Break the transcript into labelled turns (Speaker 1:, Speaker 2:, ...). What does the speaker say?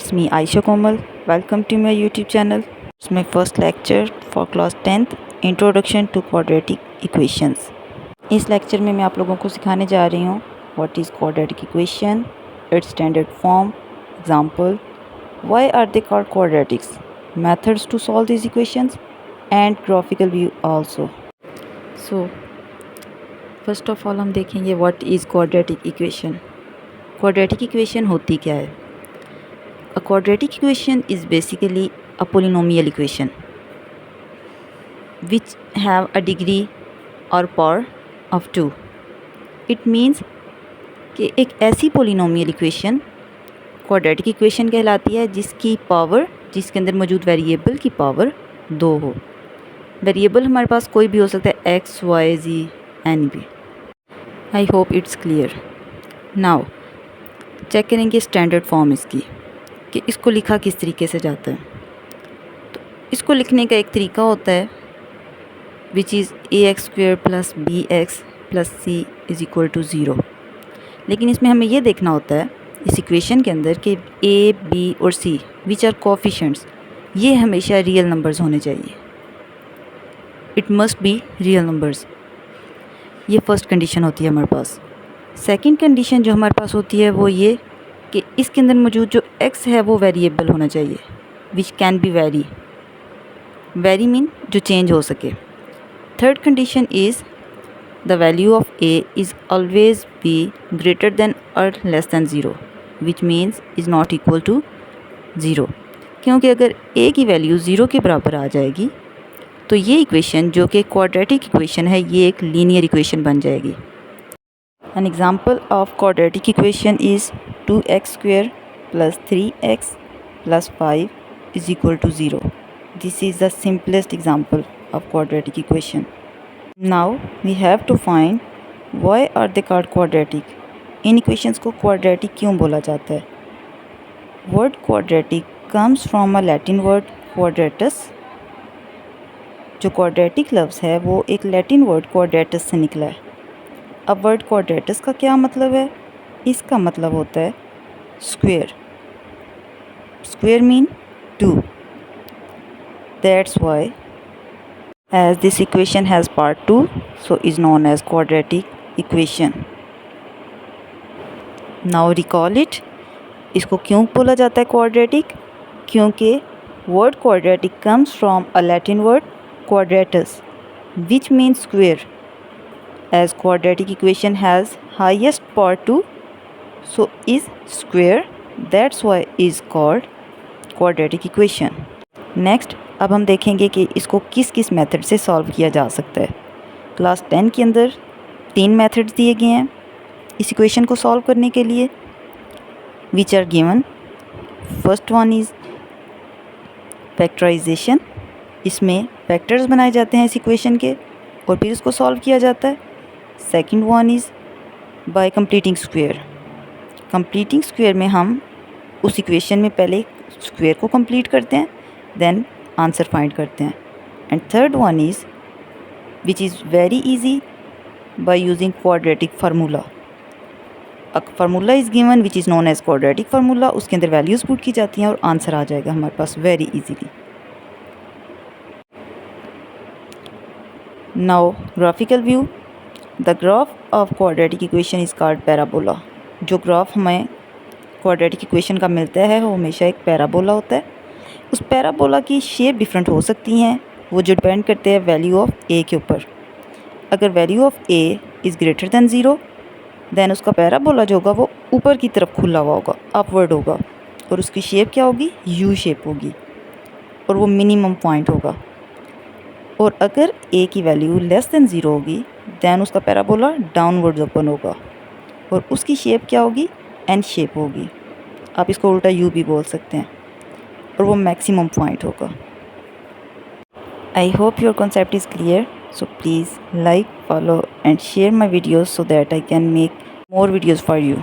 Speaker 1: It's me Aisha Komal. Welcome to my YouTube channel. It's my first lecture for class 10th Introduction to Quadratic Equations. इस lecture में मैं आप लोगों को सिखाने जा रही हूँ What is quadratic equation, its standard form, example, why are they called quadratics, methods to solve these equations, and graphical view also. So first of all हम देखेंगे what is quadratic equation. Quadratic equation होती क्या है? A quadratic equation is basically a polynomial equation which have a degree or power of 2. It means कि एक ऐसी polynomial equation quadratic equation कहलाती है जिसकी पावर, जिसके अंदर मौजूद वेरिएबल की पावर 2 हो. वेरिएबल हमारे पास कोई भी हो सकता है, x, y, z, एनी भी. I hope it's clear. Now check करेंगे स्टैंडर्ड फॉर्म इसकी कि इसको लिखा किस तरीके से जाता है. तो इसको लिखने का एक तरीका होता है which is ax² + bx + c = 0. लेकिन इसमें हमें ये देखना होता है इस इक्वेशन के अंदर कि a, b और c विच आर कोफिशेंट्स, ये हमेशा रियल नंबर्स होने चाहिए. It must be real numbers. ये फर्स्ट कंडीशन होती है हमारे पास. सेकंड कंडीशन जो हमारे पास होती है वो ये कि इसके अंदर मौजूद जो x है वो वेरिएबल होना चाहिए which can be vary mean जो चेंज हो सके. Third condition is the value of a is always be greater than और less than 0 which means is not equal to 0. क्योंकि अगर a की वैल्यू 0 के बराबर आ जाएगी तो ये इक्वेशन जो कि क्वाड्रेटिक इक्वेशन है ये एक लीनियर इक्वेशन बन जाएगी. An example of quadratic equation is 2x² + 3x + 5 = 0. This is the simplest example of quadratic equation. Now we have to find why are they called quadratic. In equations को quadratic क्यों बोला जाता है? Word quadratic comes from a Latin word quadratus. जो quadratic लफ्ज़ है वो एक Latin word quadratus से निकला है. अब वर्ड क्वाड्रेटस का क्या मतलब है? इसका मतलब होता है square. Square mean 2. That's why as this equation has part 2 so is known as quadratic equation. Now recall it. इसको क्यों बोला जाता है क्वाड्रेटिक? क्योंकि word quadratic comes from a Latin word quadratus which means square. As quadratic equation has highest power 2 so is square, that's why is called quadratic equation. Next अब हम देखेंगे कि इसको किस किस मेथड से सॉल्व किया जा सकता है. क्लास 10 के अंदर 3 मेथड्स दिए गए हैं इस इक्वेशन को सॉल्व करने के लिए which are given. First one is factorisation. इसमें फैक्टर्स बनाए जाते हैं इस इक्वेशन के और फिर इसको सॉल्व किया जाता है. Second one is by completing square. Completing square में हम उस इक्वेशन में पहले स्क्वेयर को कंप्लीट करते हैं देन आंसर फाइंड करते हैं. And third one is which is very easy by using quadratic formula. A formula is given which is known as quadratic formula. उसके अंदर वैल्यूज़ पुट की जाती हैं और आंसर आ जाएगा हमारे पास very easily. Now graphical view. The graph of quadratic equation is called parabola. जो ग्राफ हमें क्वाड्रेटिक इक्वेशन का मिलता है वो हमेशा एक पैराबोला होता है. उस पैराबोला की शेप डिफरेंट हो सकती हैं, वो जो डिपेंड करते हैं वैल्यू ऑफ a के ऊपर. अगर value of a is greater than 0 than उसका पैराबोला जो होगा वो ऊपर की तरफ खुला हुआ होगा, अपवर्ड होगा, और उसकी शेप क्या होगी? यू शेप होगी और वो मिनिमम पॉइंट होगा. और अगर a की वैल्यू लेस दैन 0 होगी दैन उसका पैराबोला डाउनवर्ड्स ओपन होगा और उसकी शेप क्या होगी? एन शेप होगी. आप इसको उल्टा यू भी बोल सकते हैं और वो मैक्सिमम पॉइंट होगा. I hope your concept is clear. So please like, follow and share my videos so that I can make more videos for you.